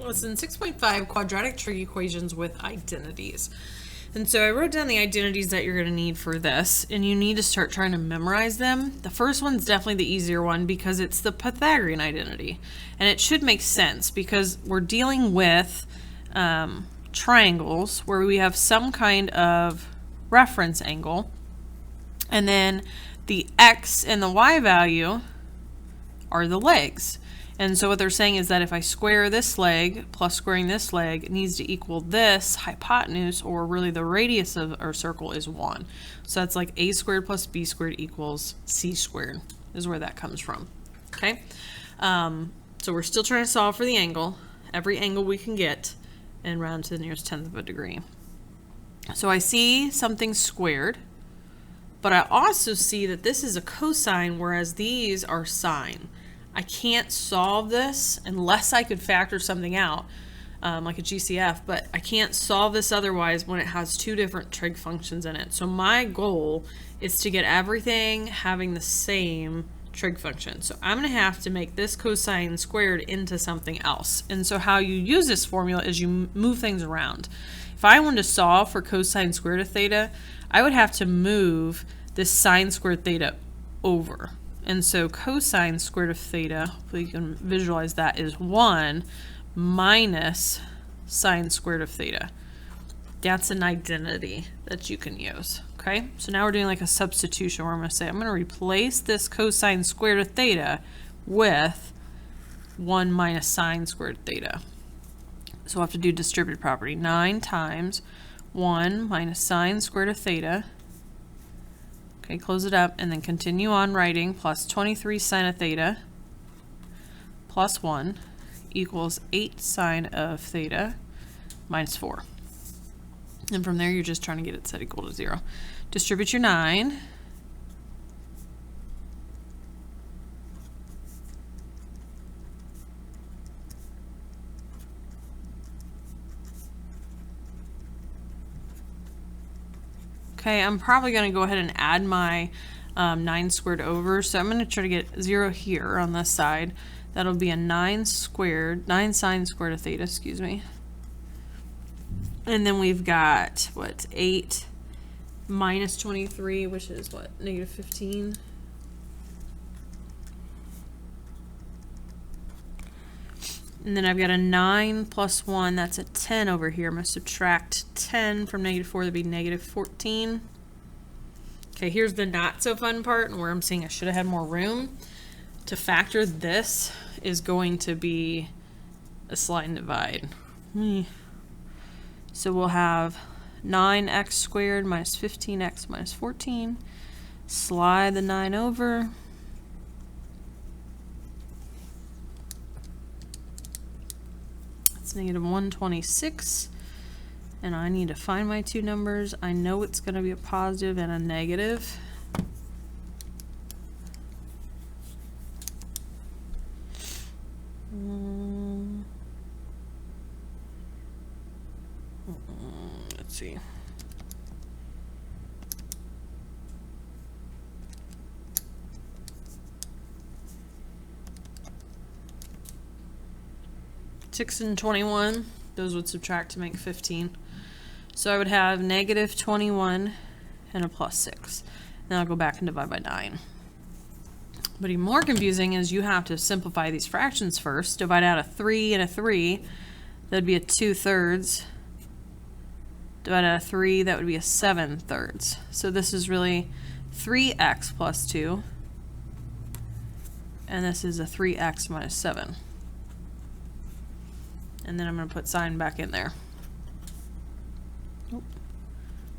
Lesson 6.5, quadratic trig equations with identities. And so I wrote down the identities that you're going to need for this, and you need to start trying to memorize them. The first one's definitely the easier one because it's the Pythagorean identity. And it should make sense because we're dealing with triangles where we have some kind of reference angle, and then the x and the y value are the legs. And so what they're saying is that if I square this leg plus squaring this leg, it needs to equal this hypotenuse, or really the radius of our circle is 1. So that's like a squared plus b squared equals c squared is where that comes from. Okay, so we're still trying to solve for the angle, every angle we can get, and round to the nearest tenth of a degree. So I see something squared, but I also see that this is a cosine, whereas these are sine. I can't solve this unless I could factor something out, like a GCF, but I can't solve this otherwise when it has two different trig functions in it. So my goal is to get everything having the same trig function. So I'm going to have to make this cosine squared into something else. And so how you use this formula is you move things around. If I wanted to solve for cosine squared of theta, I would have to move this sine squared theta over. And so cosine squared of theta, hopefully you can visualize that, is 1 minus sine squared of theta. That's an identity that you can use. Okay, so now we're doing like a substitution where I'm going to say I'm going to replace this cosine squared of theta with 1 minus sine squared theta. So we'll have to do distributive property. 9 times 1 minus sine squared of theta. Okay, close it up and then continue on writing, plus 23 sine of theta plus 1 equals 8 sine of theta minus 4. And from there you're just trying to get it set equal to 0. Distribute your 9. Okay, I'm probably going to go ahead and add my 9 squared over. So I'm going to try to get 0 here on this side. That'll be a 9 sine squared of theta, excuse me. And then we've got, what, 8 minus 23, which is what, negative 15? And then I've got a 9 plus 1, that's a 10 over here. I'm going to subtract 10 from negative 4, that'd be negative 14. Okay, here's the not so fun part, and where I'm saying I should have had more room. To factor this is going to be a slide and divide. So we'll have 9x squared minus 15x minus 14. Slide the 9 over. Negative 126, and I need to find my two numbers. I know it's going to be a positive and a negative. Let's see. Six and 21, those would subtract to make 15. So I would have negative 21 and a plus 6. Then I'll go back and divide by 9. But even more confusing is you have to simplify these fractions first. Divide out a 3 and a 3, that'd be a 2/3. Divide out a 3, that would be a 7/3. So this is really 3x plus 2, and this is a 3x minus 7. And then I'm going to put sine back in there.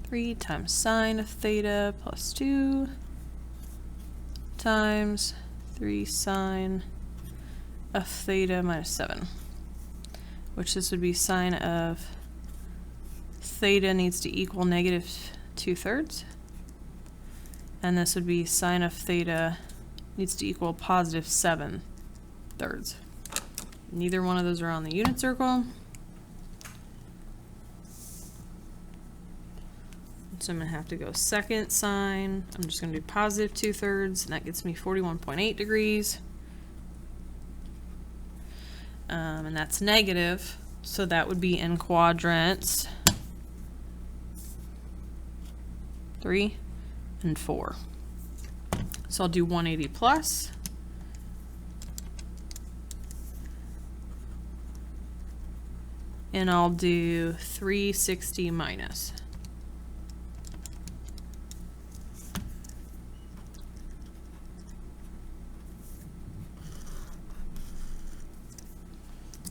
3 times sine of theta plus 2 times 3 sine of theta minus 7. Which this would be sine of theta needs to equal negative 2/3. And this would be sine of theta needs to equal positive 7/3. Neither one of those are on the unit circle. So I'm going to have to go second sine. I'm just going to do positive 2/3, and that gets me 41.8 degrees. and that's negative, so that would be in quadrants 3 and 4. So I'll do 180 plus, and I'll do 360 minus.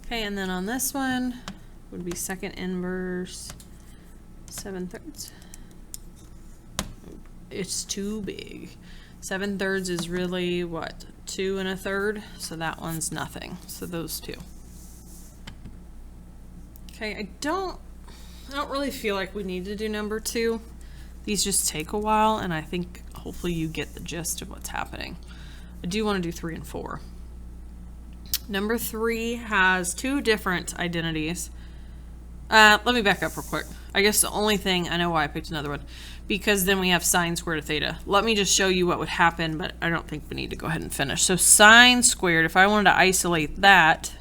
Okay, and then on this one would be second inverse 7/3. It's too big. 7/3 is really what? 2 1/3, so that one's nothing. So those two. Okay, I don't really feel like we need to do number 2. These just take a while, and I think hopefully you get the gist of what's happening. I do want to do 3 and 4. Number 3 has 2 different identities. Let me back up real quick. I guess the only thing, I know why I picked another one, because then we have sine squared of theta. Let me just show you what would happen, but I don't think we need to go ahead and finish. So sine squared, if I wanted to isolate that,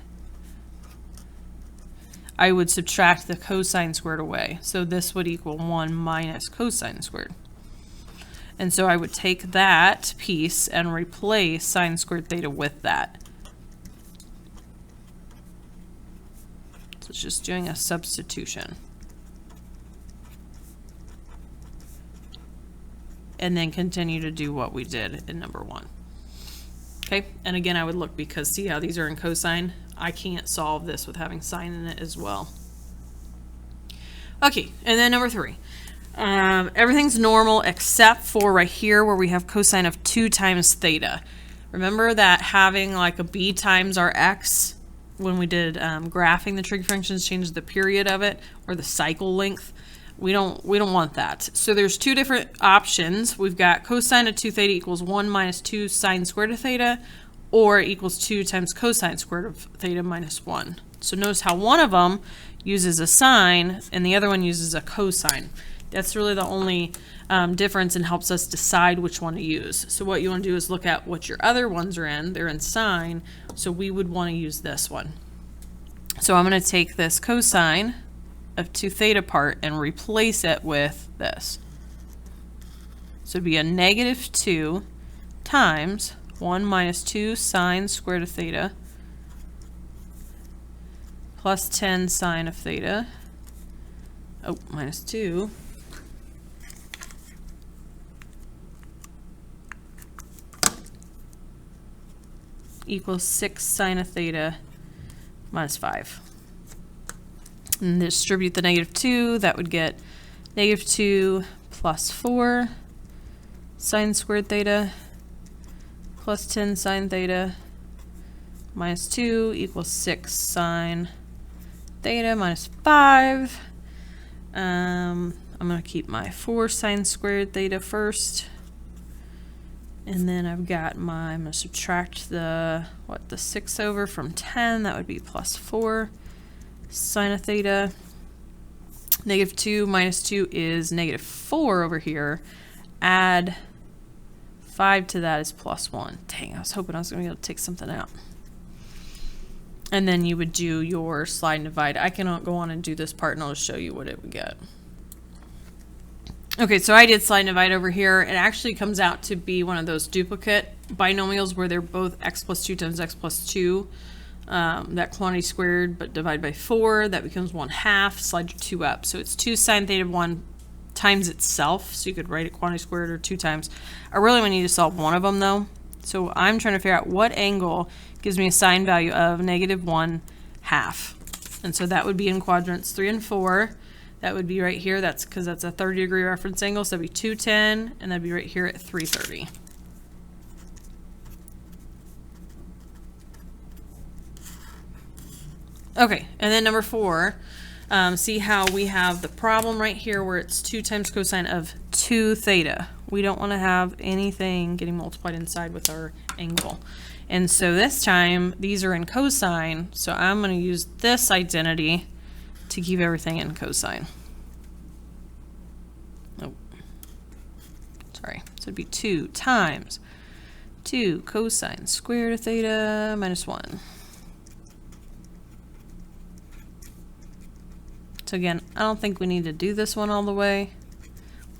I would subtract the cosine squared away. So this would equal 1 minus cosine squared. And so I would take that piece and replace sine squared theta with that. So it's just doing a substitution. And then continue to do what we did in number 1. Okay, and again I would look, because see how these are in cosine? I can't solve this with having sine in it as well. Okay, and then number 3. Everything's normal except for right here where we have cosine of 2 times theta. Remember that having like a b times our x when we did graphing the trig functions changed the period of it, or the cycle length. We don't want that. So there's 2 different options. We've got cosine of 2 theta equals 1 minus 2 sine squared of theta, or it equals 2 times cosine squared of theta minus 1. So notice how one of them uses a sine and the other one uses a cosine. That's really the only difference, and helps us decide which one to use. So what you want to do is look at what your other ones are in. They're in sine, so we would want to use this one. So I'm going to take this cosine of 2 theta part and replace it with this. So it'd be a negative 2 times 1 minus 2 sine squared of theta plus 10 sine of theta, minus 2, equals 6 sine of theta minus 5. And distribute the negative 2, that would get negative 2 plus 4 sine squared theta plus 10 sine theta minus 2 equals 6 sine theta minus 5. I'm going to keep my 4 sine squared theta first. And then I've got my, I'm going to subtract the 6 over from 10. That would be plus 4 sine of theta. Negative 2 minus 2 is negative 4 over here. Add 5 to that is plus 1. Dang, I was hoping I was going to be able to take something out. And then you would do your slide and divide. I can go on and do this part, and I'll just show you what it would get. Okay, so I did slide and divide over here. It actually comes out to be one of those duplicate binomials where they're both x plus 2 times x plus 2. That quantity squared, but divide by 4, that becomes 1/2. Slide your 2 up. So it's 2 sine theta 1 times itself. So you could write it quantity squared or 2 times. I really would need to solve one of them though. So I'm trying to figure out what angle gives me a sine value of negative 1/2. And so that would be in quadrants 3 and 4. That would be right here. That's because that's a 30-degree reference angle. So that'd be 210, and that'd be right here at 330. Okay, and then number 4, see how we have the problem right here where it's 2 times cosine of 2 theta. We don't want to have anything getting multiplied inside with our angle. And so this time, these are in cosine, so I'm going to use this identity to keep everything in cosine. Oh, sorry. So it'd be 2 times 2 cosine squared of theta minus 1. So again, I don't think we need to do this one all the way.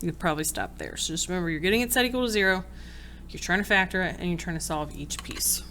You could probably stop there. So just remember, you're getting it set equal to 0, you're trying to factor it, and you're trying to solve each piece.